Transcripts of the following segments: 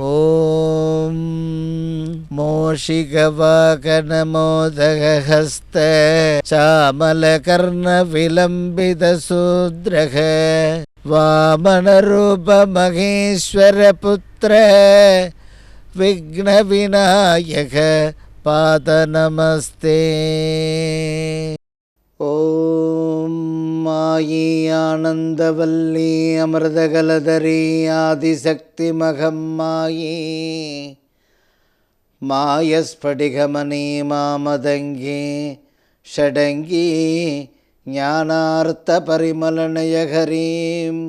ஓம் மோஷிகவாகனமோதகஹஸ்த சாமலகர்ண விலம்பிதசூத்ரக வாமனரூப மகேஸ்வர புத்திர விக்ன விநாயக பாத நமஸ்தே. ஓம் மாயி ஆனந்தவல்லி அமிர்தகலதரி ஆதிசக்தி மகம்மாயி மாயஸ்படிகமணி மாமதங்கி ஷடங்கி ஞானார்த்த பரிமலநயகரீம்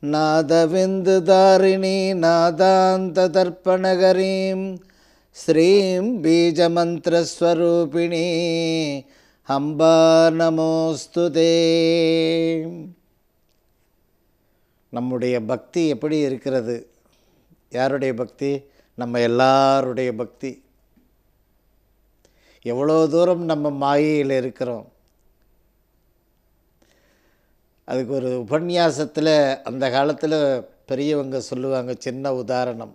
நாதவிந்துதாரிணி நாதாந்த தர்ப்பணகரீம் ஸ்ரீம் பீஜமந்திரஸ்வரூபிணி அம்பா நமோஸ்துதே. நம்முடைய பக்தி எப்படி இருக்கிறது? யாருடைய பக்தி? நம்ம எல்லாருடைய பக்தி. எவ்வளோ தூரம் நம்ம மாயையில் இருக்கிறோம். அதுக்கு ஒரு உபன்யாசத்தில் அந்த காலத்தில் பெரியவங்க சொல்லுவாங்க, சின்ன உதாரணம்.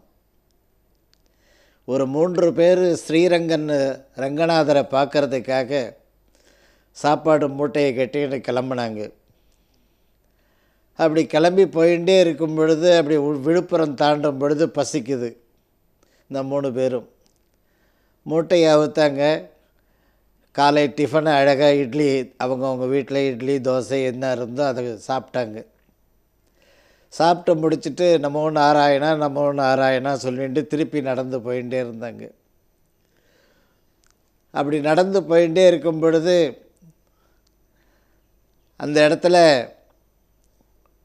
ஒரு 3 பேர் ஸ்ரீரங்கன் ரங்கநாதரை பார்க்கறதுக்காக சாப்பாடு மூட்டையை கட்டிட்டு கிளம்புனாங்க. அப்படி கிளம்பி போயிட்டே இருக்கும் பொழுது அப்படி விழுப்புரம் தாண்டும் பொழுது பசிக்குது. இந்த 3 பேரும் மூட்டையை அவுத்தாங்க. காலை டிஃபனை அழகாக இட்லி, அவங்கவுங்க வீட்டில் இட்லி தோசை என்ன இருந்தோ அதை சாப்பிட்டாங்க. சாப்பிட்டு முடிச்சுட்டு நம்ம ஒன்று ஆராயணா சொல்லிட்டு திருப்பி நடந்து போயிட்டே இருந்தாங்க. அப்படி நடந்து போயிட்டே இருக்கும் பொழுது அந்த இடத்துல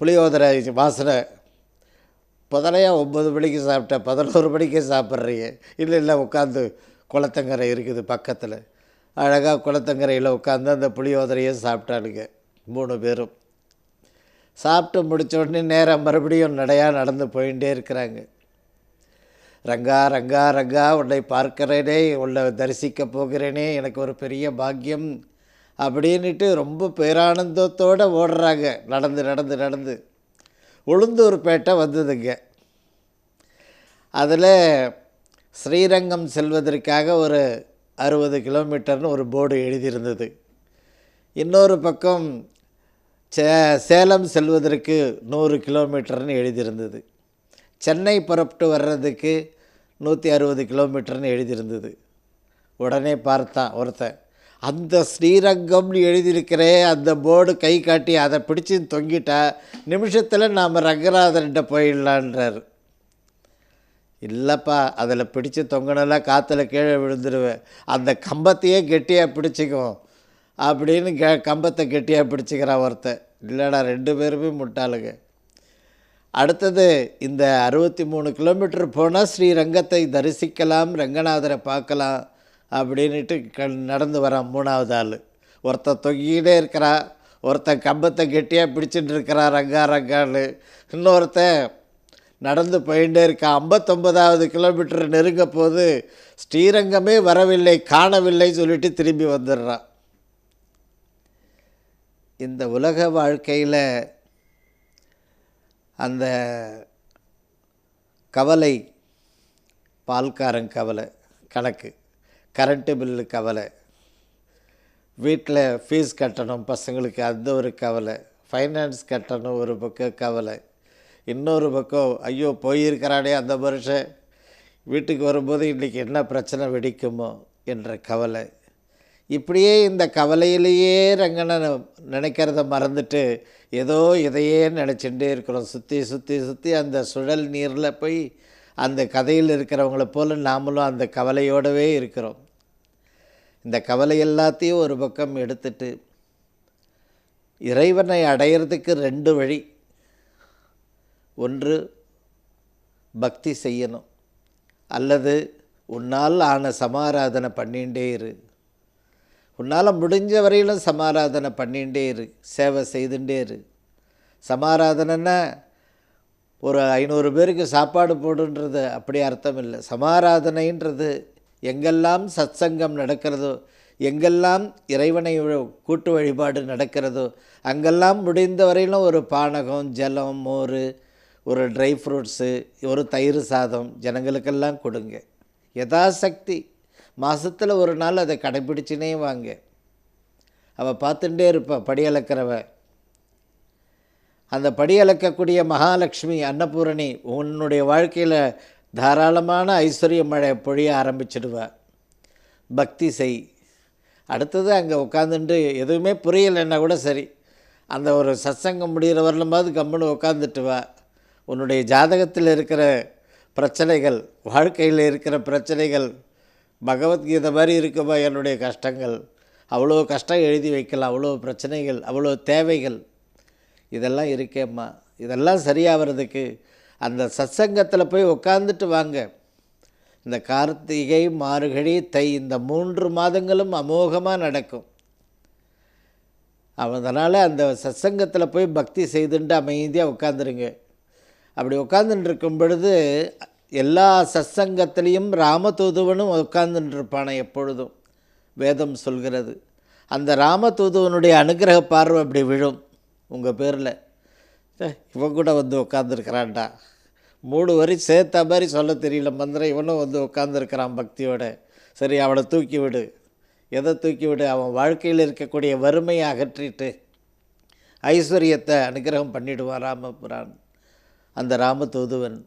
புளியோதரை வாசனை. முதலையா 9 மணிக்கு சாப்பிட்டேன், 11 மணிக்கே சாப்பிட்றீங்க. இல்லை உட்காந்து குளத்தங்கரை இருக்குது பக்கத்தில், அழகாக குளத்தங்கரையில் உட்காந்து அந்த புளியோதரையை சாப்பிட்டானுங்க 3 பேரும். சாப்பிட்டு முடித்த உடனே நேராக மறுபடியும் நடையாக நடந்து போயிட்டே இருக்கிறாங்க. ரங்கா ரங்கா ரங்கா, உன்னை பார்க்கிறேனே, உன்னை தரிசிக்க போகிறேனே, எனக்கு ஒரு பெரிய பாக்கியம் அப்படின்ட்டு ரொம்ப பேரானந்தத்தோடு ஓடுறாங்க. நடந்து நடந்து நடந்து உளுந்தூர்பேட்டை வந்ததுங்க. அதில் ஸ்ரீரங்கம் செல்வதற்காக ஒரு 60 கிலோமீட்டர்னு ஒரு போர்டு எழுதியிருந்தது. இன்னொரு பக்கம் சேலம் செல்வதற்கு 100 கிலோமீட்டர்னு எழுதியிருந்தது. சென்னை புறப்பட்டு வர்றதுக்கு 160 கிலோமீட்டர்னு எழுதியிருந்தது. உடனே பார்த்தான் ஒருத்தன், அந்த ஸ்ரீரங்கம்னு எழுதியிருக்கிறே அந்த போர்டு கை காட்டி அதை பிடிச்சி தொங்கிட்டா நிமிஷத்தில் நாம் ரங்கநாதன்கிட்ட போயிடலான்றார். இல்லைப்பா, அதில் பிடிச்சி தொங்கினெல்லாம் காற்றுல கீழே விழுந்துருவேன், அந்த கம்பத்தையே கெட்டியாக பிடிச்சிக்கும் அப்படின்னு கம்பத்தை கெட்டியாக பிடிச்சிக்கிறான் ஒருத்தன். இல்லைடா, 2 பேருமே முட்டாளுங்க. அடுத்தது இந்த 63 கிலோமீட்டர் போனால் ஸ்ரீரங்கத்தை தரிசிக்கலாம், ரங்கநாதரை பார்க்கலாம் அப்படின்ட்டு நடந்து வரான் 3வது ஆள். ஒருத்தன் தொங்கிக்கிட்டே இருக்கிறா, ஒருத்தன் கம்பத்தை கெட்டியாக பிடிச்சிட்டு இருக்கிறா ரங்கா ரங்கான்னு, இன்னொருத்தன் நடந்து போயிட்டே இருக்கான். 59வது கிலோமீட்டர் நெருங்க போது ஸ்ரீரங்கமே வரவில்லை, காணவில்லை சொல்லிட்டு திரும்பி வந்துடுறான். இந்த உலக வாழ்க்கையில் அந்த கவலை, பால்காரன் கவலை, கணக்கு, கரண்ட்டு பில்லு கவலை, வீட்டில் ஃபீஸ் கட்டணும் பசங்களுக்கு அந்த ஒரு கவலை, ஃபைனான்ஸ் கட்டணும் ஒரு பக்கம் கவலை, இன்னொரு பக்கம் ஐயோ போயிருக்கிறானே அந்த வருஷம் வீட்டுக்கு வரும்போது இன்றைக்கி என்ன பிரச்சனை வெடிக்குமோ என்ற கவலை. இப்படியே இந்த கவலையிலேயே ரங்கனை நினைக்கிறத மறந்துட்டு ஏதோ இதையே நினச்சிட்டே இருக்கிறோம். சுற்றி சுற்றி சுற்றி அந்த சுழல் நீரில் போய் அந்த கதையில் இருக்கிறவங்கள போல் நாமளும் அந்த கவலையோடவே இருக்கிறோம். இந்த கவலை எல்லாத்தையும் ஒரு பக்கம் எடுத்துட்டு இறைவனை அடையிறதுக்கு 2 வழி. ஒன்று பக்தி செய்யணும், அல்லது உன்னால் ஆன சமாராதனை பண்ணிகிட்டே இரு. உன்னால் முடிஞ்ச வரையிலும் சமாராதனை பண்ணிகிட்டே இரு, சேவை செய்துட்டே இரு. சமாராதனைன்னா ஒரு 500 பேருக்கு சாப்பாடு போடுன்றது அப்படி அர்த்தம் இல்லை. சமாராதனைன்றது எங்கெல்லாம் சத்சங்கம் நடக்கிறதோ, எங்கெல்லாம் இறைவனை கூட்டு வழிபாடு நடக்கிறதோ அங்கெல்லாம் முடிந்த வரையிலும் ஒரு பானகம், ஜலம், மோர், ஒரு ட்ரை ஃப்ரூட்ஸு, ஒரு தயிர் சாதம் ஜனங்களுக்கெல்லாம் கொடுங்க. யதாசக்தி மாதத்தில் ஒரு நாள் அதை கடைப்பிடிச்சுனே வாங்க. அவள் பார்த்துட்டே இருப்பாள் படி அளக்கிறவ. அந்த படி அளக்கக்கூடிய மகாலட்சுமி அன்னபூரணி உன்னுடைய வாழ்க்கையில் தாராளமான ஐஸ்வர்ய மழை பொழிய ஆரம்பிச்சிடுவா. பக்தி செய். அடுத்தது அங்கே உட்காந்துட்டு எதுவுமே புரியலைன்னா கூட சரி, அந்த ஒரு சத்சங்கம் முடிகிற வரலுமாவது கம்முன்னு உட்காந்துட்டு வா. உன்னுடைய ஜாதகத்தில் இருக்கிற பிரச்சனைகள், வாழ்க்கையில் இருக்கிற பிரச்சனைகள், பகவத்கீதை மாதிரி இருக்குமா என்னுடைய கஷ்டங்கள், அவ்வளோ கஷ்டம் எழுதி வைக்கலாம், அவ்வளோ பிரச்சனைகள், அவ்வளோ தேவைகள், இதெல்லாம் இருக்கேம்மா. இதெல்லாம் சரியாகிறதுக்கு அந்த சத்சங்கத்தில் போய் உட்காந்துட்டு வாங்க. இந்த கார்த்திகை, மார்கழி, தை இந்த 3 மாதங்களும் அமோகமாக நடக்கும். அதனால் அந்த சத்சங்கத்தில் போய் பக்தி செய்துட்டு அமைதியாக உட்காந்துருங்க. அப்படி உட்காந்துட்டு இருக்கும் பொழுது எல்லா சத்சங்கத்திலையும் ராமதூதுவனும் உட்காந்துட்டுருப்பானே எப்பொழுதும், வேதம் சொல்கிறது. அந்த ராமதூதுவனுடைய அனுகிரக பார்வை அப்படி விழும் உங்கள் பேரில். இவன் கூட வந்து உட்காந்துருக்கிறான்டா, 3 வரி சேர்த்த மாதிரி சொல்ல தெரியல மந்திரம், இவனும் வந்து உட்காந்துருக்கிறான் பக்தியோட. சரி, அவனை தூக்கி விடு. எதை தூக்கி விடு? அவன் வாழ்க்கையில் இருக்கக்கூடிய வறுமையை அகற்றிட்டு ஐஸ்வர்யத்தை அனுகிரகம் பண்ணிவிடுவான் ராமபுரான், அந்த ராமதூதுவன்.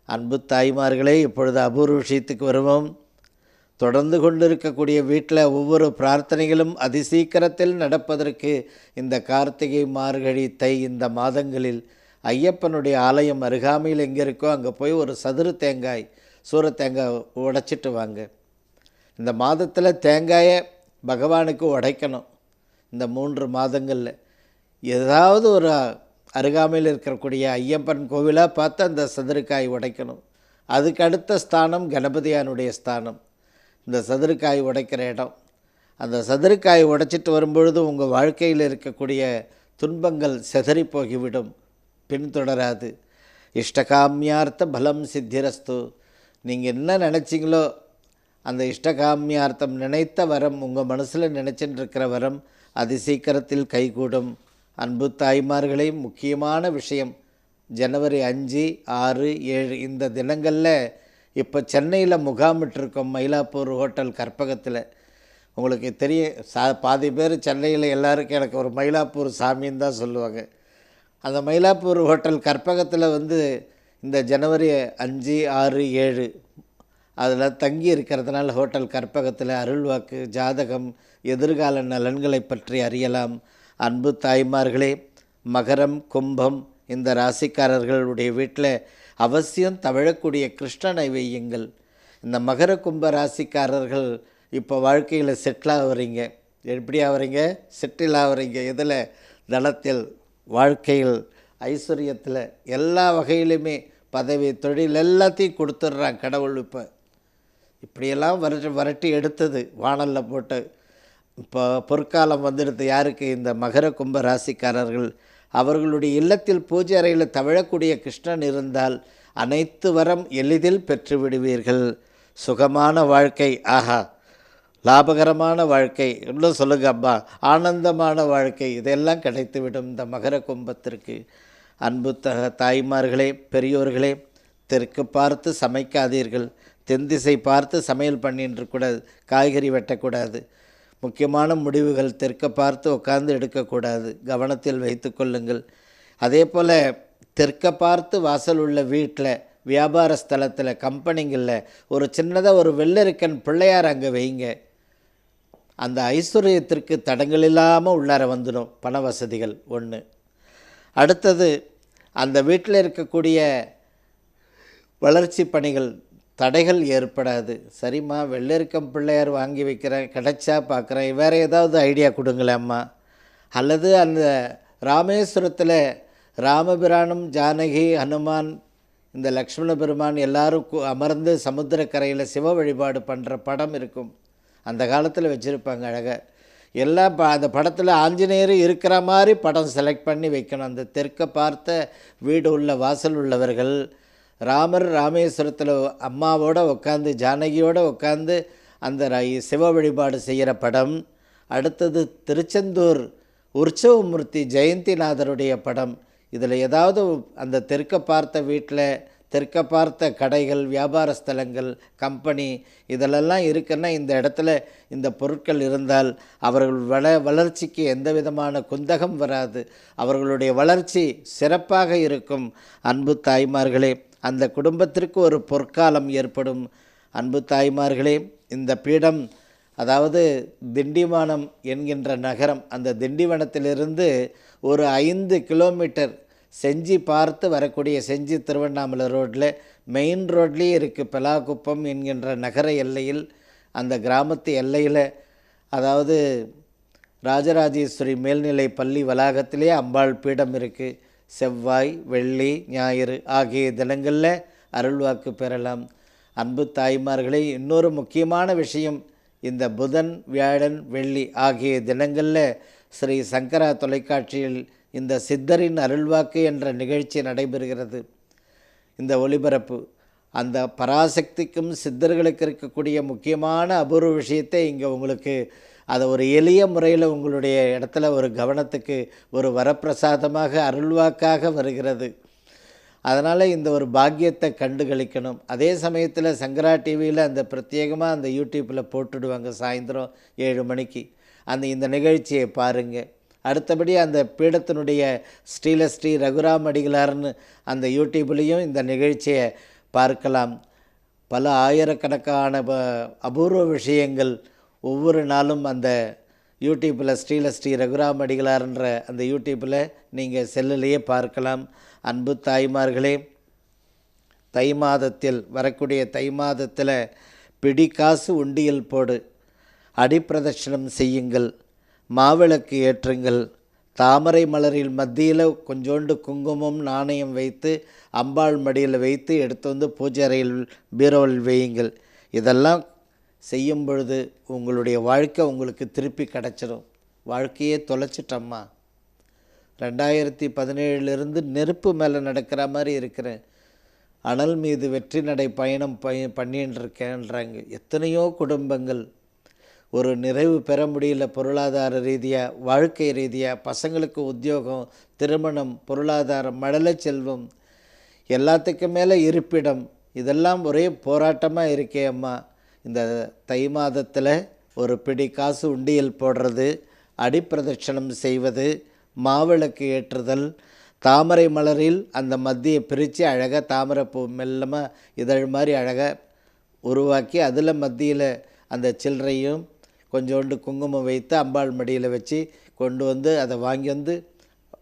அன்பு தாய்மார்களே, இப்பொழுது அபூர்வ விஷயத்துக்கு வருவோம். தொடர்ந்து கொண்டிருக்கக்கூடிய வீட்டில் ஒவ்வொரு பிரார்த்தனைகளும் அதிசீக்கிரத்தில் நடப்பதற்கு இந்த கார்த்திகை, மார்கழி, தை இந்த மாதங்களில் ஐயப்பனுடைய ஆலயம் அருகாமையில் எங்கே இருக்கோ அங்கே போய் ஒரு சதுர தேங்காய், சூர தேங்காய் உடைச்சிட்டு வாங்க. இந்த மாதத்தில் தேங்காயை பகவானுக்கு உடைக்கணும். இந்த 3 மாதங்களில் ஏதாவது ஒரு அருகாமையில் இருக்கக்கூடிய ஐயப்பன் கோவிலாக பார்த்து அந்த சதுரக்காய் உடைக்கணும். அதுக்கு அடுத்த ஸ்தானம் கணபதியானுடைய ஸ்தானம், இந்த சதுரக்காய் உடைக்கிற இடம். அந்த சதுரக்காய் உடைச்சிட்டு வரும்பொழுது உங்கள் வாழ்க்கையில் இருக்கக்கூடிய துன்பங்கள் செதறி போகிவிடும், பின்தொடராது. இஷ்டகாமியார்த்த பலம் சித்திரஸ்து. நீங்கள் என்ன நினச்சிங்களோ அந்த இஷ்டகாமியார்த்தம், நினைத்த வரம், உங்கள் மனசில் நினச்சிட்டு இருக்கிற வரம் அதிசீக்கிரத்தில் கைகூடும். அன்பு தாய்மார்களே, முக்கியமான விஷயம், ஜனவரி 5, 6, 7 இந்த தினங்களில் இப்போ சென்னையில் முகாமிட்டிருக்கோம், மயிலாப்பூர் ஹோட்டல் கற்பகத்தில். உங்களுக்கு தெரியும், பாதி பேர் சென்னையில் எல்லாருக்கும் எனக்கு ஒரு மயிலாப்பூர் சாமின்னு தான் சொல்லுவாங்க. அந்த மயிலாப்பூர் ஹோட்டல் கற்பகத்தில் வந்து இந்த ஜனவரி 5, 6, 7 அதில் தங்கி இருக்கிறதுனால ஹோட்டல் கற்பகத்தில் அருள்வாக்கு, ஜாதகம், எதிர்கால நலன்களை பற்றி அறியலாம். அன்பு தாய்மார்களே, மகரம், கும்பம் இந்த ராசிக்காரர்களுடைய வீட்டில் அவசியம் தவழக்கூடிய கிருஷ்ணனை வையுங்கள். இந்த மகர கும்ப ராசிக்காரர்கள் இப்போ வாழ்க்கையில் செட்டில் ஆகிறீங்க. எப்படி ஆகிறீங்க? செட்டில் ஆகிறீங்க. இதில் தனத்தில், வாழ்க்கையில், ஐஸ்வர்யத்தில், எல்லா வகையிலுமே பதவி, தொழில் எல்லாத்தையும் கொடுத்துட்றான் கடவுள். இப்படியெல்லாம் வரட்டி எடுத்தது வானலில் போட்டு இப்போ பொற்காலம் வந்துடுது. யாருக்கு? இந்த மகர கும்ப ராசிக்காரர்கள். அவர்களுடைய இல்லத்தில் பூஜை அறையில் தவழக்கூடிய கிருஷ்ணன் இருந்தால் அனைத்து வரம் எளிதில் பெற்று விடுவீர்கள். சுகமான வாழ்க்கை, ஆஹா, லாபகரமான வாழ்க்கை, இன்னும் சொல்லுங்க அம்மா, ஆனந்தமான வாழ்க்கை, இதெல்லாம் கிடைத்துவிடும் இந்த மகர கும்பத்திற்கு. அன்பு தாய்மார்களே, பெரியோர்களே, தெற்கு பார்த்து சமைக்காதீர்கள், தென் திசை பார்த்து சமையல் பண்ணிட்டு கூடாது, காய்கறி வெட்டக்கூடாது. முக்கியமான முடிவுகள் தெற்க பார்த்து உட்கார்ந்து எடுக்கக்கூடாது, கவனத்தில் வைத்து கொள்ளுங்கள். அதே போல் தெற்க பார்த்து வாசல் உள்ள வீட்டில், வியாபார ஸ்தலத்தில், கம்பெனிங்களில் ஒரு சின்னதாக ஒரு வெள்ளரிக்கன் பிள்ளையார் அங்கே வைங்க. அந்த ஐஸ்வர்யத்திற்கு தடங்கள் இல்லாமல் உள்ளார வந்துடும் பண வசதிகள். ஒன்று. அடுத்தது, அந்த வீட்டில் இருக்கக்கூடிய வளர்ச்சி பணிகள் தடைகள் ஏற்படாது. சரிம்மா, வெள்ளரிக்கம் பிள்ளையார் வாங்கி வைக்கிறேன், கிடைச்சா பார்க்குறேன், வேறு ஏதாவது ஐடியா கொடுங்களேம்மா. அல்லது அந்த ராமேஸ்வரத்தில் ராமபிரானும், ஜானகி, ஹனுமான், இந்த லக்ஷ்மண பெருமான் எல்லாரும் அமர்ந்து சமுத்திரக்கரையில் சிவ வழிபாடு பண்ணுற படம் இருக்கும். அந்த காலத்தில் வச்சுருப்பாங்க அழகாக. எல்லாம் அந்த படத்தில் ஆஞ்சநேயர் இருக்கிற மாதிரி படம் செலக்ட் பண்ணி வைக்கணும். அந்த தெற்க பார்த்த வீடு உள்ள வாசல் உள்ளவர்கள் ராமர் ராமேஸ்வரத்தில் அம்மாவோடு உட்காந்து, ஜானகியோடு உட்காந்து அந்த சிவ வழிபாடு செய்கிற படம். அடுத்தது திருச்செந்தூர் உற்சவமூர்த்தி ஜெயந்திநாதருடைய படம். இதில் ஏதாவது அந்த தெற்க பார்த்த வீட்டில் தெற்க பார்த்த கடைகள், வியாபார ஸ்தலங்கள், கம்பெனி இதிலெல்லாம் இருக்குன்னா இந்த இடத்துல இந்த பொருட்கள் இருந்தால் அவர்கள் வளர்ச்சிக்கு எந்த விதமான குந்தகம் வராது. அவர்களுடைய வளர்ச்சி சிறப்பாக இருக்கும். அன்பு தாய்மார்களே, அந்த குடும்பத்திற்கு ஒரு பொற்காலம் ஏற்படும். அன்பு தாய்மார்களே, இந்த பீடம் அதாவது திண்டிவனம் என்கின்ற நகரம், அந்த திண்டிவனத்திலிருந்து ஒரு 5 கிலோமீட்டர் செஞ்சி பார்த்து வரக்கூடிய செஞ்சி திருவண்ணாமலை ரோட்டில் மெயின் ரோட்லேயே இருக்குது. பெலாகுப்பம் என்கின்ற நகர எல்லையில், அந்த கிராமத்து எல்லையில், அதாவது ராஜராஜேஸ்வரி மேல்நிலை பள்ளி வளாகத்திலே அம்பாள் பீடம் இருக்குது. செவ்வாய், வெள்ளி, ஞாயிறு ஆகிய தினங்களில் அருள்வாக்கு பெறலாம். அன்பு தாய்மார்களே, இன்னொரு முக்கியமான விஷயம், இந்த புதன், வியாழன், வெள்ளி ஆகிய தினங்களில் ஸ்ரீ சங்கரா தொலைக்காட்சியில் இந்த சித்தரின் அருள்வாக்கு என்ற நிகழ்ச்சி நடைபெறுகிறது. இந்த ஒளிபரப்பு அந்த பராசக்திக்கும் சித்தர்களுக்கு இருக்கக்கூடிய முக்கியமான அபூர்வ விஷயத்தை இங்கே உங்களுக்கு அதை ஒரு எளிய முறையில் உங்களுடைய இடத்துல ஒரு கவனத்துக்கு ஒரு வரப்பிரசாதமாக அருள்வாக்காக வருகிறது. அதனால் இந்த ஒரு பாக்கியத்தை கண்டுகளிக்கணும். அதே சமயத்தில் சங்கரா டிவியில் அந்த பிரத்யேகமாக அந்த யூடியூப்பில் போட்டுடுவாங்க சாயந்தரம் 7 மணிக்கு. இந்த நிகழ்ச்சியை பாருங்கள். அடுத்தபடி அந்த பீடத்தினுடைய ஸ்ரீ ரகுராம் அடிகளார்னு அந்த யூடியூப்லேயும் இந்த நிகழ்ச்சியை பார்க்கலாம். பல ஆயிரக்கணக்கான அபூர்வ விஷயங்கள் ஒவ்வொரு நாளும் அந்த யூடியூப்பில் ஸ்ரீ ரகுராம் அடிகளார்ன்ற அந்த யூடியூப்பில் நீங்கள் செல்லிலேயே பார்க்கலாம். அன்பு தாய்மார்களே, தை மாதத்தில் வரக்கூடிய தை மாதத்தில் பிடிக்காசு உண்டியல் போடு, அடிப்பிரதட்சணம் செய்யுங்கள், மாவிளக்கு ஏற்றுங்கள், தாமரை மலரில் மத்தியில் கொஞ்சோண்டு குங்குமம் நாணயம் வைத்து அம்பாள் மடியில் வைத்து எடுத்து வந்து பூஜை அறையில் பீரோவில் வையுங்கள். இதெல்லாம் செய்யும் பொழுது உங்களுடைய வாழ்க்கை உங்களுக்கு திருப்பி கிடச்சிடும். வாழ்க்கையே தொலைச்சிட்டம்மா, 2017 நெருப்பு மேலே நடக்கிற மாதிரி இருக்கிறேன், அனல் மீது வெற்றி நடை பயணம் பண்ணின்னு இருக்கேன்றாங்க எத்தனையோ குடும்பங்கள். ஒரு நிறைவு பெற முடியல, பொருளாதார ரீதியாக, வாழ்க்கை ரீதியாக, பசங்களுக்கு உத்தியோகம், திருமணம், பொருளாதாரம், மழலை செல்வம், எல்லாத்துக்கும் மேலே இருப்பிடம், இதெல்லாம் ஒரே போராட்டமாக இருக்கே அம்மா. இந்த தை மாதத்தில் ஒரு பிடி காசு உண்டியல் போடுறது, அடிப்பிரதட்சணம் செய்வது, மாவிளக்கு ஏற்றுதல், தாமரை மலரில் அந்த மத்தியை பிரித்து அழகாக தாமரை பூ மெல்லமாக இதழ் மாதிரி அழகாக உருவாக்கி அதில் மத்தியில் அந்த சில்லறையும் கொஞ்சோண்டு குங்குமம் வைத்து அம்பாள் மடியில் வச்சு கொண்டு வந்து அதை வாங்கி வந்து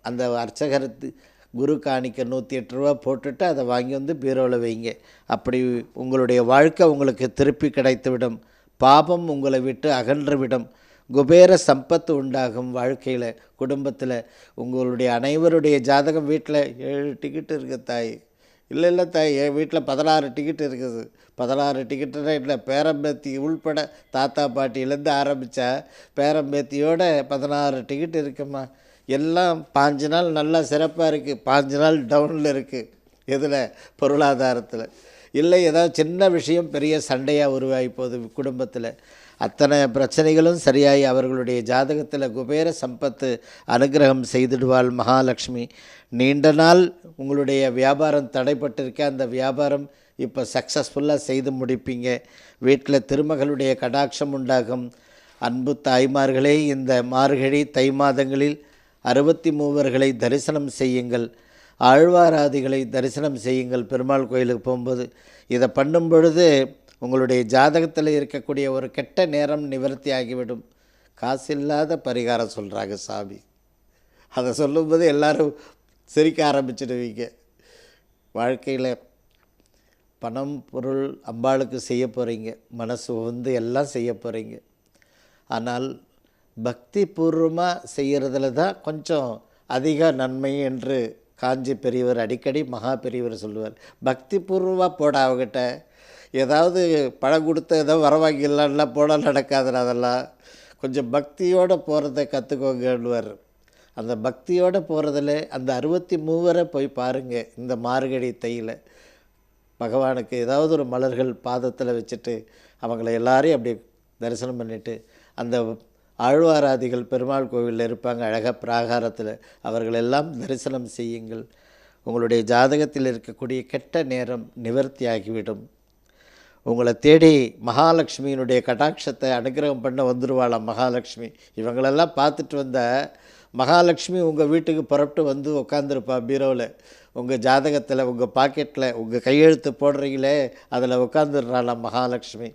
அந்த அர்ச்சகருக்கு குரு காணிக்க 108 ரூபா போட்டுட்டு அதை வாங்கி வந்து பீரோவில் வைங்க. அப்படி உங்களுடைய வாழ்க்கை உங்களுக்கு திருப்பி கிடைத்துவிடும். பாபம் உங்களை விட்டு அகன்றுவிடும். குபேர சம்பத்து உண்டாகும் வாழ்க்கையில், குடும்பத்தில். உங்களுடைய அனைவருடைய ஜாதகம் வீட்டில் 7 டிக்கெட்டு இருக்குது தாய். இல்லை தாய், என் வீட்டில் 16 டிக்கெட் இருக்குது. 16 டிக்கெட்டுனா இல்லை, பேரம்பேத்தி உள்பட தாத்தா பாட்டியிலேருந்து ஆரம்பித்தா பேரம்பேத்தியோட 16 டிக்கெட் இருக்குமா. எல்லாம் 5 நாள் நல்லா சிறப்பாக இருக்குது, 5 நாள் டவுனில் இருக்குது. எதில்? பொருளாதாரத்தில். இல்லை ஏதாவது சின்ன விஷயம் பெரிய சண்டையாக உருவாகி போகுது குடும்பத்தில். அத்தனை பிரச்சனைகளும் சரியாகி அவர்களுடைய ஜாதகத்தில் குபேர சம்பத்து அனுகிரகம் செய்திடுவாள் மகாலட்சுமி. நீண்ட நாள் உங்களுடைய வியாபாரம் தடைப்பட்டிருக்க, அந்த வியாபாரம் இப்போ சக்ஸஸ்ஃபுல்லாக செய்து முடிப்பீங்க. வீட்டில் திருமகளுடைய கடாட்சம் உண்டாகும். அன்பு தாய்மார்களே, இந்த மார்கழி தை மாதங்களில் 63 தரிசனம் செய்யுங்கள், ஆழ்வாராதிகளை தரிசனம் செய்யுங்கள் பெருமாள் கோயிலுக்கு போகும்போது. இதை பண்ணும் பொழுது உங்களுடைய ஜாதகத்தில் இருக்கக்கூடிய ஒரு கெட்ட நேரம் நிவர்த்தி ஆகிவிடும். காசு இல்லாத பரிகாரம் சொல்கிறாங்க சாமி. அதை சொல்லும்போது எல்லோரும் சிரிக்க ஆரம்பிச்சிடுவீங்க. வாழ்க்கையில் பணம் பொருள் அம்பாளுக்கு செய்ய போகிறீங்க, மனசு வந்து எல்லாம் செய்ய போகிறீங்க. ஆனால் பக்தி பூர்வமாக செய்கிறதுல தான் கொஞ்சம் அதிக நன்மை என்று காஞ்சி பெரியவர் அடிக்கடி மகா பெரியவர் சொல்லுவார். பக்தி பூர்வமாக போட அவகிட்ட ஏதாவது பழம் கொடுத்து ஏதோ வரவாங்கிடலாம்லாம் போட நடக்காது. அதெல்லாம் கொஞ்சம் பக்தியோடு போகிறத கற்றுக்கோங்கன்னுவார். அந்த பக்தியோடு போகிறதுல அந்த 63 போய் பாருங்கள். இந்த மார்கழி தையில் பகவானுக்கு ஏதாவது ஒரு மலர்கள் பாதத்தில் வச்சுட்டு அவங்கள எல்லாரையும் அப்படி தரிசனம் பண்ணிவிட்டு அந்த ஆழ்வாராதிகள் பெருமாள் கோவிலில் இருப்பாங்க அழகாக பிராகாரத்தில். அவர்களெல்லாம் தரிசனம் செய்யுங்கள். உங்களுடைய ஜாதகத்தில் இருக்கக்கூடிய கெட்ட நேரம் நிவர்த்தி ஆகிவிடும். உங்களை தேடி மகாலட்சுமியினுடைய கடாட்சத்தை அனுகிரகம் பண்ண வந்துடுவாளாம் மகாலட்சுமி. இவங்களெல்லாம் பார்த்துட்டு வந்த மகாலட்சுமி உங்கள் வீட்டுக்கு புறப்பட்டு வந்து உட்காந்துருப்பா பீரோவில். உங்கள் ஜாதகத்தில் உங்கள் பாக்கெட்டில் உங்கள் கையெழுத்து போடுறீங்களே அதில் உட்காந்துடுறாளாம் மகாலட்சுமி.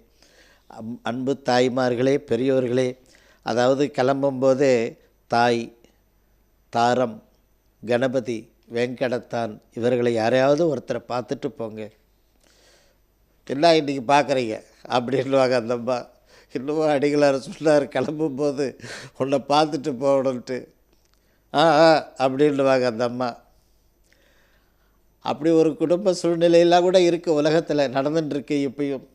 அன்பு தாய்மார்களே, பெரியோர்களே, அதாவது கிளம்பும்போதே தாய், தாரம், கணபதி, வெங்கடத்தான் இவர்களை யாரையாவது ஒருத்தரை பார்த்துட்டு போங்க. என்ன இன்றைக்கி பார்க்குறீங்க அப்படின்வாங்க அந்த அம்மா. இன்னமும் அடிகளார் சொன்னார், கிளம்பும்போது உன்னை பார்த்துட்டு போகணுன்ட்டு. அப்படின்வாங்க அந்த அம்மா. அப்படி ஒரு குடும்ப சூழ்நிலையெல்லாம் கூட இருக்குது, உலகத்தில் நடந்துட்டுருக்கு இப்பயும்.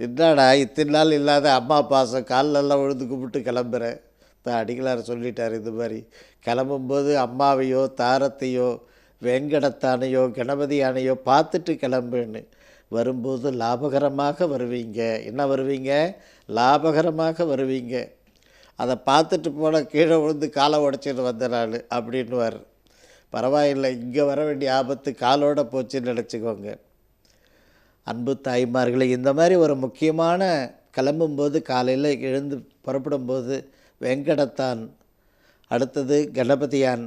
என்னடா இத்தனை நாள் இல்லாத அம்மா பாசம், காலெல்லாம் விழுந்து கும்பிட்டு கிளம்புறேன். இப்போ அடிகளார் சொல்லிட்டார், இது மாதிரி கிளம்பும்போது அம்மாவையோ தாரத்தையோ வெங்கடத்தானையோ கணபதியானையோ பார்த்துட்டு கிளம்புன்னு. வரும்போது லாபகரமாக வருவீங்க. என்ன வருவீங்க? லாபகரமாக வருவீங்க. அதை பார்த்துட்டு போன கீழே விழுந்து காலை உடச்சிட்டு வந்த நாள் அப்படின்னுவார். பரவாயில்லை, இங்கே வர வேண்டிய ஆபத்து காலோட போச்சுன்னு நினச்சிக்கோங்க. அன்பு தாய்மார்களை, இந்த மாதிரி ஒரு முக்கியமான கிளம்பும்போது காலையில் எழுந்து புறப்படும்போது வெங்கடத்தான், அடுத்தது கணபதியான்,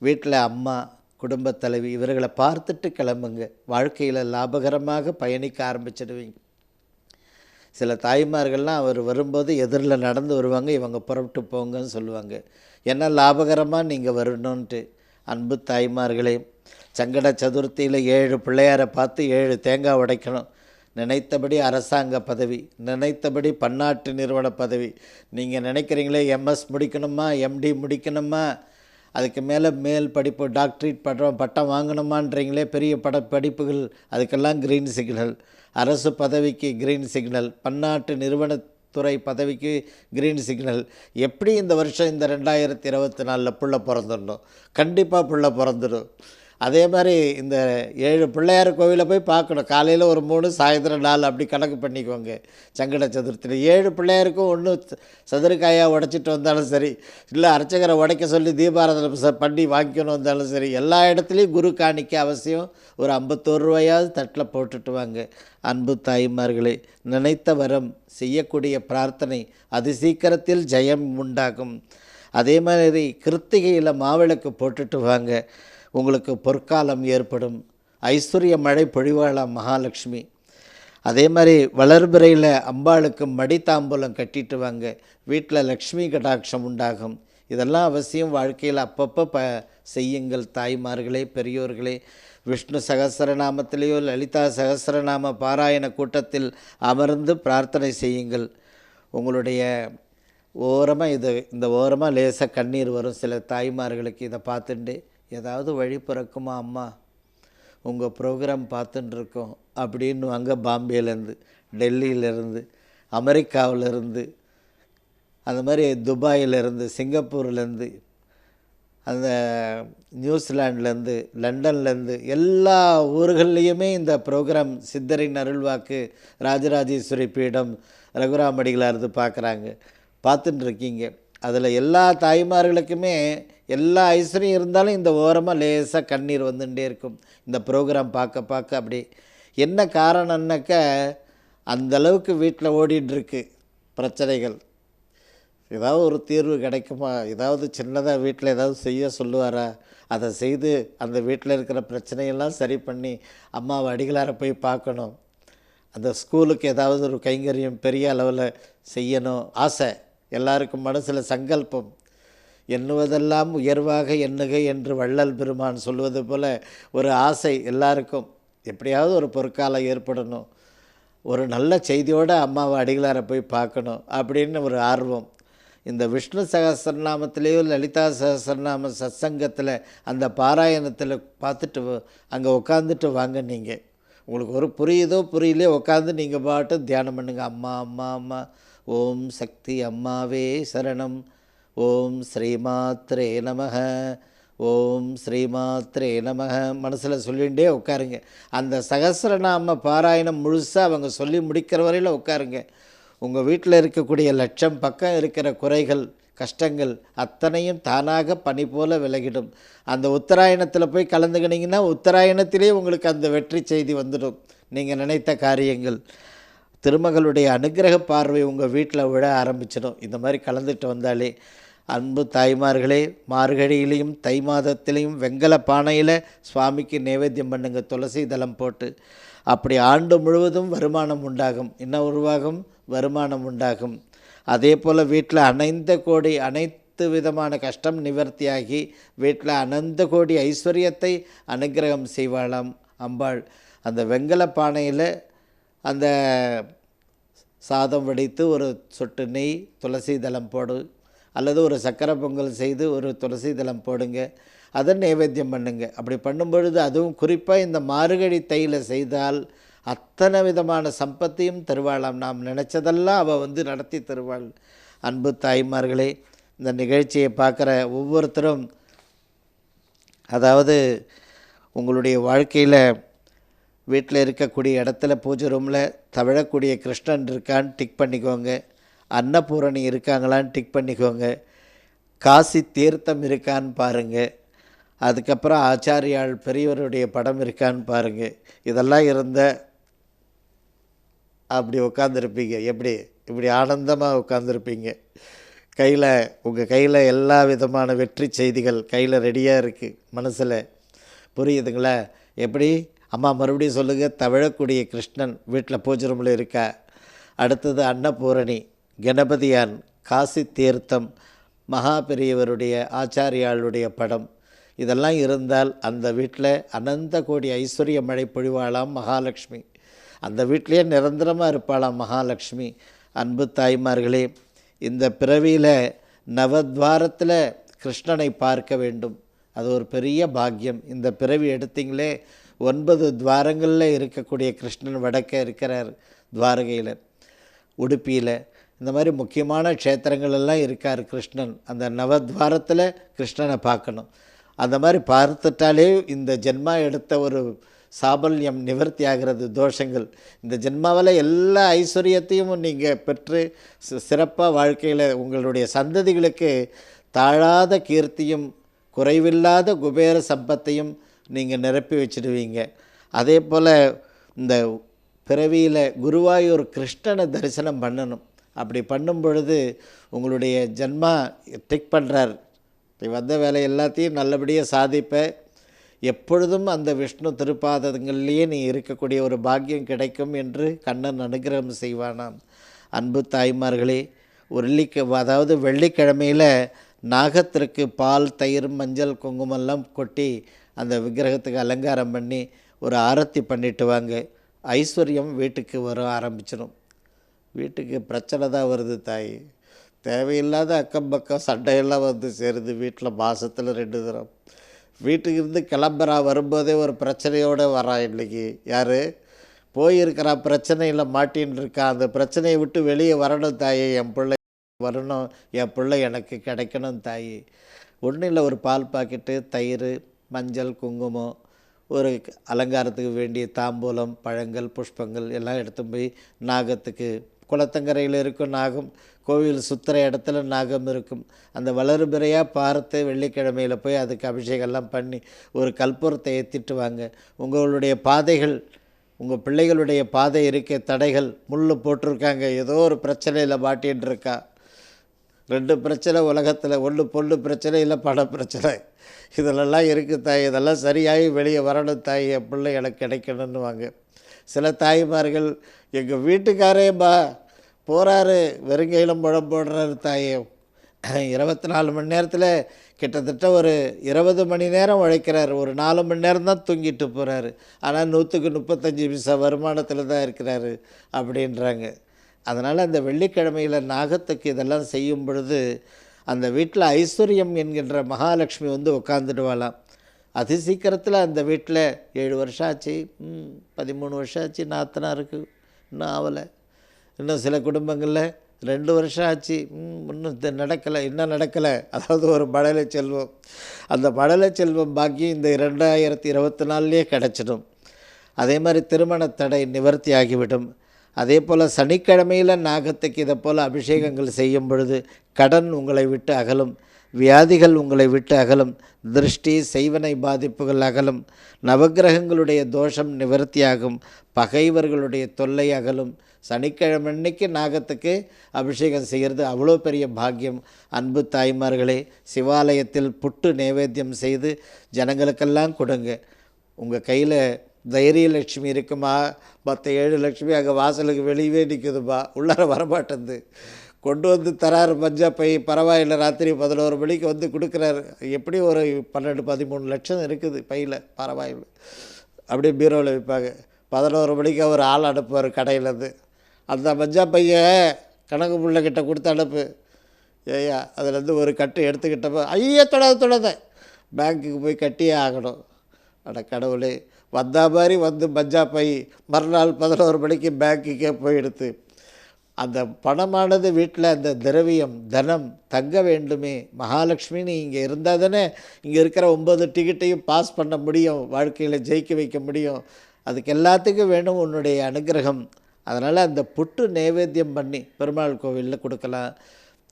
வீட்டில் அம்மா, குடும்பத் தலைவி இவர்களை பார்த்துட்டு கிளம்புங்க. வாழ்க்கையில் லாபகரமாக பயணிக்க ஆரம்பிச்சிடுவீங்க. சில தாய்மார்கள்லாம் அவர் வரும்போது எதிரில் நடந்து வருவாங்க, இவங்க புறப்பட்டு போங்கன்னு சொல்லுவாங்க. என்ன லாபகரமாக நீங்கள் வரணுன்ட்டு. அன்பு தாய்மார்களே, சங்கட சதுர்த்தியில் 7 பிள்ளையாரை பார்த்து 7 தேங்காய் உடைக்கணும். நினைத்தபடி அரசாங்க பதவி, நினைத்தபடி பன்னாட்டு நிறுவன பதவி. நீங்கள் நினைக்கிறீங்களே எம்எஸ் முடிக்கணுமா, எம்டி முடிக்கணுமா, அதுக்கு மேல் படிப்பு டாக்டரேட் பட்டம் வாங்கணுமான்றீங்களே, பெரிய படிப்புகள், அதுக்கெல்லாம் க்ரீன் சிக்னல். அரசு பதவிக்கு க்ரீன் சிக்னல், பன்னாட்டு நிறுவனத்துறை பதவிக்கு க்ரீன் சிக்னல். எப்படி இந்த வருஷம் இந்த 2024 புள்ள பிறந்துடணும், கண்டிப்பாக புள்ள பிறந்துடும். அதே மாதிரி இந்த 7 பிள்ளையார் கோவிலை போய் பார்க்கணும். காலையில் ஒரு 3, சாயந்தரம் 4 அப்படி கணக்கு பண்ணிக்கோங்க. சங்கட சதுர்த்தியில் 7 பிள்ளையாருக்கும் ஒன்று சதுரக்காயாக உடைச்சிட்டு வந்தாலும் சரி, இல்லை அர்ச்சகரை உடைக்க சொல்லி தீபாராதனை பண்ணி வாங்கிக்கணும் வந்தாலும் சரி, எல்லா இடத்துலையும் குரு காணிக்க அவசியம். ஒரு 51 ரூபாயாவது தட்டில் போட்டுட்டு வாங்க. அன்பு தாய்மார்களே, நினைத்த வரம், செய்யக்கூடிய பிரார்த்தனை அது சீக்கிரத்தில் ஜெயம் உண்டாகும். அதே மாதிரி கிருத்திகையில் மாவிளக்கு போட்டுட்டு வாங்க. உங்களுக்கு பொற்காலம் ஏற்படும். ஐஸ்வர்ய மழை பொழிவாளாம் மகாலட்சுமி. அதே மாதிரி வளர்பிறையில் அம்பாளுக்கு மடித்தாம்பூலம் கட்டிட்டு வாங்க. வீட்டில் லக்ஷ்மி கடாட்சம் உண்டாகும். இதெல்லாம் அவசியம் வாழ்க்கையில் அப்பப்போ செய்யுங்கள் தாய்மார்களே, பெரியோர்களே. விஷ்ணு சகஸ்ரநாமத்திலேயோ லலிதா சகஸ்ரநாம பாராயண கூட்டத்தில் அமர்ந்து பிரார்த்தனை செய்யுங்கள். உங்களுடைய ஓரமாக இந்த ஓரமாக லேசாக கண்ணீர் வரும் சில தாய்மார்களுக்கு. இதை பார்த்துட்டு ஏதாவது வழி பிறக்குமா அம்மா, உங்கள் ப்ரோக்ராம் பார்த்துட்டுருக்கோம் அப்படின்னு அங்கே பாம்பேலேருந்து, டெல்லியிலேருந்து, அமெரிக்காவிலேருந்து, அந்த மாதிரி துபாயிலேருந்து, சிங்கப்பூர்லேருந்து, அந்த நியூசிலாண்ட்லேருந்து, லண்டன்லேருந்து எல்லா ஊர்கள்லேயுமே இந்த ப்ரோக்ராம் சித்தரின் அருள்வாக்கு ராஜராஜேஸ்வரி பீடம் ரகுராமடிகளாக பார்க்குறாங்க, பார்த்துட்டுருக்கீங்க. அதில் எல்லா தாய்மார்களுக்குமே எல்லா ஐஸ்வர்யம் இருந்தாலும் இந்த ஓரமாக லேசாக கண்ணீர் வந்துகிட்டே இருக்கும் இந்த ப்ரோக்ராம் பார்க்க. அப்படி என்ன காரணம்னாக்க, அந்தளவுக்கு வீட்டில் ஓடிட்டுருக்கு பிரச்சனைகள். ஏதாவது ஒரு தீர்வு கிடைக்குமா, ஏதாவது சின்னதாக வீட்டில் ஏதாவது செய்ய சொல்லுவாரா, அதை செய்து அந்த வீட்டில் இருக்கிற பிரச்சனையெல்லாம் சரி பண்ணி அம்மாவை அடிகளார போய் பார்க்கணும். அந்த ஸ்கூலுக்கு ஏதாவது ஒரு கைங்கரியம் பெரிய அளவில் செய்யணும் ஆசை. எல்லாருக்கும் மனசில் சங்கல்பம். எண்ணுவதெல்லாம் உயர்வாக எண்ணுக என்று வள்ளல் பெருமான் சொல்வது போல் ஒரு ஆசை எல்லாருக்கும். எப்படியாவது ஒரு பொற்காலம் ஏற்படணும், ஒரு நல்ல செய்தியோடு அம்மாவை அடிகளார போய் பார்க்கணும் அப்படின்னு ஒரு ஆர்வம். இந்த விஷ்ணு சகஸ்ரநாமத்திலேயோ லலிதா சகஸ்ரநாம சத்சங்கத்தில் அந்த பாராயணத்தில் பார்த்துட்டு அங்கே உட்காந்துட்டு வாங்க. நீங்கள் உங்களுக்கு ஒரு புரியுதோ புரியலையோ உட்காந்து நீங்கள் பாட்டு தியானம் பண்ணுங்கள். அம்மா அம்மா அம்மா, ஓம் சக்தி அம்மாவே சரணம், ஓம் ஸ்ரீமாத்ரே நமக, ஓம் ஸ்ரீமாத்ரே நமக மனசில் சொல்லிகிட்டே உட்காருங்க. அந்த சகஸ்ரநாம பாராயணம் முழுசாக அவங்க சொல்லி முடிக்கிற வரையில் உட்காருங்க. உங்கள் வீட்டில் இருக்கக்கூடிய லட்சம் பக்கம் இருக்கிற குறைகள் கஷ்டங்கள் அத்தனையும் தானாக பனி போல விலகிடும். அந்த உத்தராயணத்தில் போய் கலந்துக்கினீங்கன்னா உத்தராயணத்திலே உங்களுக்கு அந்த வெற்றி செய்தி வந்துடும். நீங்கள் நினைத்த காரியங்கள் திருமகளுடைய அனுக்கிரக பார்வை உங்கள் வீட்டில் விழ ஆரம்பிச்சிடும். இந்த மாதிரி கலந்துட்டு வந்தாலே. அன்பு தாய்மார்களே, மார்கழியிலையும் தை மாதத்திலையும் வெங்கல பானையில் சுவாமிக்கு நைவேத்தியம் பண்ணுங்க, துளசி தளம் போட்டு. அப்படி ஆண்டு முழுவதும் வருமானம் உண்டாகும். என்ன உருவாகும்? வருமானம் உண்டாகும். அதே போல் வீட்டில் அனைத்து விதமான கஷ்டம் நிவர்த்தியாகி வீட்டில் அனந்த கோடி ஐஸ்வர்யத்தை அனுக்கிரகம் செய்வாளாம் அம்பாள். அந்த வெங்கல பானையில் அந்த சாதம் வடித்து ஒரு சொட்டு நெய், துளசி தளம் போடு, அல்லது ஒரு சக்கரை பொங்கல் செய்து ஒரு துளசி தளம் போடுங்க, அதை நைவேத்தியம் பண்ணுங்க. அப்படி பண்ணும்பொழுது அதுவும் குறிப்பாக இந்த மார்கழி தையில் செய்தால் அத்தனை விதமான சம்பத்தையும் தருவாளாம். நாம் நினச்சதெல்லாம் அவள் நடத்தி தருவாள். அன்பு தாய்மார்களே, இந்த நிகழ்ச்சியை பார்க்குற ஒவ்வொருத்தரும், அதாவது உங்களுடைய வாழ்க்கையில் வீட்டில் இருக்கக்கூடிய இடத்துல பூஜை ரூமில் தவழக்கூடிய கிருஷ்ணன் இருக்கான்னு டிக் பண்ணிக்கோங்க. அன்னபூரணி இருக்காங்களான்னு டிக் பண்ணிக்கோங்க. காசி தீர்த்தம் இருக்கான்னு பாருங்கள். அதுக்கப்புறம் ஆச்சாரியால் பெரியவருடைய படம் இருக்கான்னு பாருங்கள். இதெல்லாம் இருந்த அப்படி உட்காந்துருப்பீங்க. இப்படி ஆனந்தமாக உட்காந்துருப்பீங்க. உங்கள் கையில் எல்லா விதமான வெற்றி செய்திகள் கையில் ரெடியாக இருக்குது. மனசில் புரியுதுங்களா? எப்படி அம்மா மறுபடியும் சொல்லுங்கள். தவழக்கூடிய கிருஷ்ணன் வீட்டில் பூஜை ரூமில் இருக்கா. அடுத்தது அன்னபூரணி, கணபதியான், காசி தீர்த்தம், மகா பெரியவருடைய ஆச்சாரியாளுடைய படம், இதெல்லாம் இருந்தால் அந்த வீட்டில் அனந்த கோடி ஐஸ்வர்ய மழை பொழிவாளாம் மகாலட்சுமி. அந்த வீட்டிலே நிரந்தரமாக இருப்பாளாம் மகாலட்சுமி. அன்பு தாய்மார்களே, இந்த பிறவியில் நவத்வாரத்தில் கிருஷ்ணனை பார்க்க வேண்டும். அது ஒரு பெரிய பாக்கியம். இந்த பிறவி எடுத்தீங்களே 9 துவாரங்களில் இருக்கக்கூடிய கிருஷ்ணன் வடக்கே இருக்கிறார். துவாரகையில், உடுப்பியில், இந்த மாதிரி முக்கியமான க்ஷேத்திரங்களெல்லாம் இருக்கார் கிருஷ்ணன். அந்த நவத்வாரத்தில் கிருஷ்ணனை பார்க்கணும். அந்த மாதிரி பார்த்துட்டாலே இந்த ஜென்மா எடுத்த ஒரு சாபல்யம் நிவர்த்தி ஆகிறது. தோஷங்கள் இந்த ஜென்மாவில் எல்லா ஐஸ்வர்யத்தையும் நீங்கள் பெற்று சிறப்பாக வாழ்க்கையில் உங்களுடைய சந்ததிகளுக்கு தாழாத கீர்த்தியும் குறைவில்லாத குபேர சம்பத்தையும் நீங்கள் நிரப்பி வச்சுடுவீங்க. அதே போல் இந்த பிறவியில் குருவாயூர் கிருஷ்ணனை தரிசனம் பண்ணணும். அப்படி பண்ணும் பொழுது உங்களுடைய ஜென்மா டிக் பண்ணுறார். வந்த வேலை எல்லாத்தையும் நல்லபடியாக சாதிப்ப, எப்பொழுதும் அந்த விஷ்ணு திருப்பாதங்கள்லேயே நீ இருக்கக்கூடிய ஒரு பாக்கியம் கிடைக்கும் என்று கண்ணன் அனுகிரகம் செய்வானாம். அன்பு தாய்மார்களே, அதாவது வெள்ளிக்கிழமையில் நாகத்திற்கு பால், தயிர், மஞ்சள், குங்குமெல்லாம் கொட்டி அந்த விக்கிரகத்துக்கு அலங்காரம் பண்ணி ஒரு ஆரத்தி பண்ணிட்டு வாங்க. ஐஸ்வர்யம் வீட்டுக்கு வர ஆரம்பிச்சிடும். வீட்டுக்கு பிரச்சனை தான் வருது தாய். தேவையில்லாத அக்கம் பக்கம் சண்டையெல்லாம் சேருது வீட்டில். மாதத்தில் 2 தரம் வீட்டுக்கு இருந்து கிளம்புறா, வரும்போதே ஒரு பிரச்சனையோடு வரா. இன்றைக்கி யார் போயிருக்கிறா, பிரச்சனையில் மாட்டின்னு இருக்கா. அந்த பிரச்சனையை விட்டு வெளியே வரணும் தாயே. என் பிள்ளை வரணும், என் பிள்ளை எனக்கு கிடைக்கணும் தாயே. ஒன்றும் இல்லை, ஒரு பால் பாக்கெட்டு, தயிர், மஞ்சள், குங்குமம், ஒரு அலங்காரத்துக்கு வேண்டிய தாம்பூலம், பழங்கள், புஷ்பங்கள் எல்லாம் எடுத்து போய் நாகத்துக்கு, குளத்தங்கரையில் இருக்கும் நாகம், கோவில் சுற்றுற இடத்துல நாகம் இருக்கும். அந்த வளர்பிறையாக பார்த்து வெள்ளிக்கிழமையில் போய் அதுக்கு அபிஷேகம்லாம் பண்ணி ஒரு கற்பூரத்தை ஏற்றிட்டு வாங்க. உங்களுடைய பாதைகள், உங்கள் பிள்ளைகளுடைய பாதை இருக்க தடைகள் முள் போட்டிருக்காங்க. ஏதோ ஒரு பிரச்சனையில் மாட்டின்னு இருக்கா. 2 பிரச்சனை உலகத்தில். ஒன்று பொண்ணு பிரச்சனை, இல்லை பண பிரச்சனை. இதிலெல்லாம் இருக்குது தாய். இதெல்லாம் சரியாகி வெளியே வரணும் தாய். என் பிள்ளை எனக்கு கிடைக்கணும்னு வாங்க. சில தாய்மார்கள், எங்கள் வீட்டுக்காரே போகிறாரு, வெறுங்கையில் முழம் போடுறாரு தாயே. 24 மணி நேரத்தில் கிட்டத்தட்ட ஒரு 20 மணி நேரம் உழைக்கிறார். ஒரு 4 மணி நேரம் தான் தூங்கிட்டு போகிறாரு. ஆனால் 100க்கு 35 பைசா வருமானத்தில் தான் இருக்கிறாரு அப்படின்றாங்க. அதனால் அந்த வெள்ளிக்கிழமையில் நாகத்துக்கு இதெல்லாம் செய்யும் பொழுது அந்த வீட்டில் ஐஸ்வர்யம் என்கின்ற மகாலட்சுமி உட்காந்துடுவாளாம். அதி சீக்கிரத்தில் அந்த வீட்டில் 7 வருஷம் ஆச்சு, 13 வருஷம் ஆச்சு, நாத்தனா இருக்குது, இன்னும் ஆகலை. இன்னும் சில குடும்பங்களில் 2 வருஷம் ஆச்சு, இன்னும் நடக்கலை, இன்னும் நடக்கலை. அதாவது ஒரு மழலை செல்வம். அந்த மழலை செல்வம் பாக்கியம் இந்த 2024லேயே கிடச்சிடும். அதே மாதிரி திருமண தடை நிவர்த்தி ஆகிவிடும். அதே போல் சனிக்கிழமையில் நாகத்துக்கு இதை போல் அபிஷேகங்கள் செய்யும் பொழுது கடன் உங்களை விட்டு அகலும், வியாதிகள் உங்களை விட்டு அகலும், திருஷ்டி செய்வனை பாதிப்புகள் அகலும், நவக்கிரகங்களுடைய தோஷம் நிவர்த்தியாகும், பகைவர்களுடைய தொல்லை அகலும். சனிக்கிழமை அன்னைக்கு நாகத்துக்கு அபிஷேகம் செய்கிறது அவ்வளோ பெரிய பாக்கியம். அன்பு தாய்மார்களே, சிவாலயத்தில் புட்டு நைவேத்தியம் செய்து ஜனங்களுக்கெல்லாம் கொடுங்க. உங்கள் கையில் தைரியலட்சுமி இருக்குமா, மற்ற 7 லட்சுமி அங்கே வாசலுக்கு வெளியவே நிற்குதுப்பா, உள்ளார வரமாட்டேது. கொண்டு வந்து தராரு பஞ்சாப்பை, பரவாயில்லை. ராத்திரி 11 மணிக்கு வந்து கொடுக்குறாரு. எப்படி ஒரு 12-13 லட்சம் இருக்குது பையில், பரவாயில்லை. அப்படியே பீரோவில் வைப்பாங்க. 11 மணிக்கு அவர் ஆள் அனுப்புவார் கடையிலேருந்து. அந்த பஞ்சாப்பையை கணக்கு பிள்ளைகிட்ட கொடுத்து அனுப்பு. ஏயா அதுலேருந்து ஒரு கட்டு எடுத்துக்கிட்டப்போ, ஐயா தொடாத பேங்க்குக்கு போய் கட்டியே ஆகணும். அட கடவுளே, வந்தா மாதிரி வந்து பஞ்சாப்பை மறுநாள் 11 மணிக்கு பேங்க்குக்கே போய் எடுத்து, அந்த பணமானது வீட்டில் அந்த திரவியம் தனம் தங்க வேண்டுமே. மகாலட்சுமி நீ இங்கே இருந்தால் தானே இங்கே இருக்கிற 9 டிக்கெட்டையும் பாஸ் பண்ண முடியும், வாழ்க்கையில் ஜெயிக்க வைக்க முடியும். அதுக்கு எல்லாத்துக்கும் வேணும் உன்னுடைய அனுகிரகம். அதனால் அந்த புட்டு நைவேத்தியம் பண்ணி பெருமாள் கோவிலில் கொடுக்கலாம்,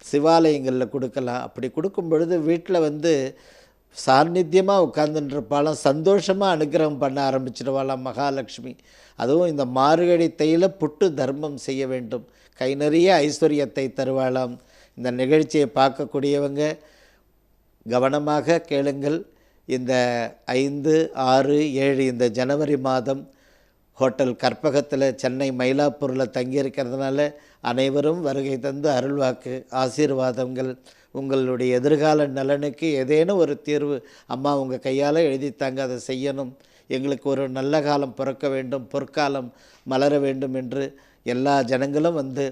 சிவாலயங்களில் கொடுக்கலாம். அப்படி கொடுக்கும் பொழுது வீட்டில் வந்து சாநித்தியமாக உட்கார்ந்துருப்பாலாம், சந்தோஷமாக அனுகிரகம் பண்ண ஆரம்பிச்சிடுவாளாம் மகாலட்சுமி. அதுவும் இந்த மார்கழி தையில் புட்டு தர்மம் செய்ய வேண்டும், கை நிறைய ஐஸ்வர்யத்தை தருவாளாம். இந்த நிகழ்ச்சியை பார்க்கக்கூடியவங்க கவனமாக கேளுங்கள். இந்த 5, 6, 7 இந்த ஜனவரி மாதம் ஹோட்டல் கற்பகத்தில் சென்னை மயிலாப்பூரில் தங்கியிருக்கிறதுனால அனைவரும் வருகை தந்து அருள்வாக்கு ஆசீர்வாதங்கள். உங்களுடைய எதிர்கால நலனுக்கு ஏதேனும் ஒரு தீர்வு அம்மா உங்கள் கையால் எழுதித்தாங்க, அதை செய்யணும். எங்களுக்கு ஒரு நல்ல காலம் பிறக்க வேண்டும், பொற்காலம் மலர வேண்டும் என்று எல்லா ஜனங்களும் வந்து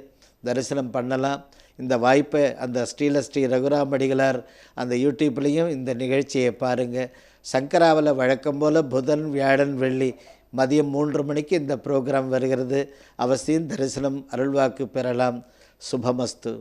தரிசனம் பண்ணலாம். இந்த வாய்ப்பை அந்த ஸ்ரீ ரகுராமடிகளார் அந்த யூடியூப்லேயும் இந்த நிகழ்ச்சியை பாருங்கள். சங்கராவில் வழக்கம் போல் புதன், வியாழன், வெள்ளி மதியம் 3 மணிக்கு இந்த ப்ரோக்ராம் வருகிறது. அவசியம் தரிசனம் அருள்வாக்கு பெறலாம். சுபமஸ்து.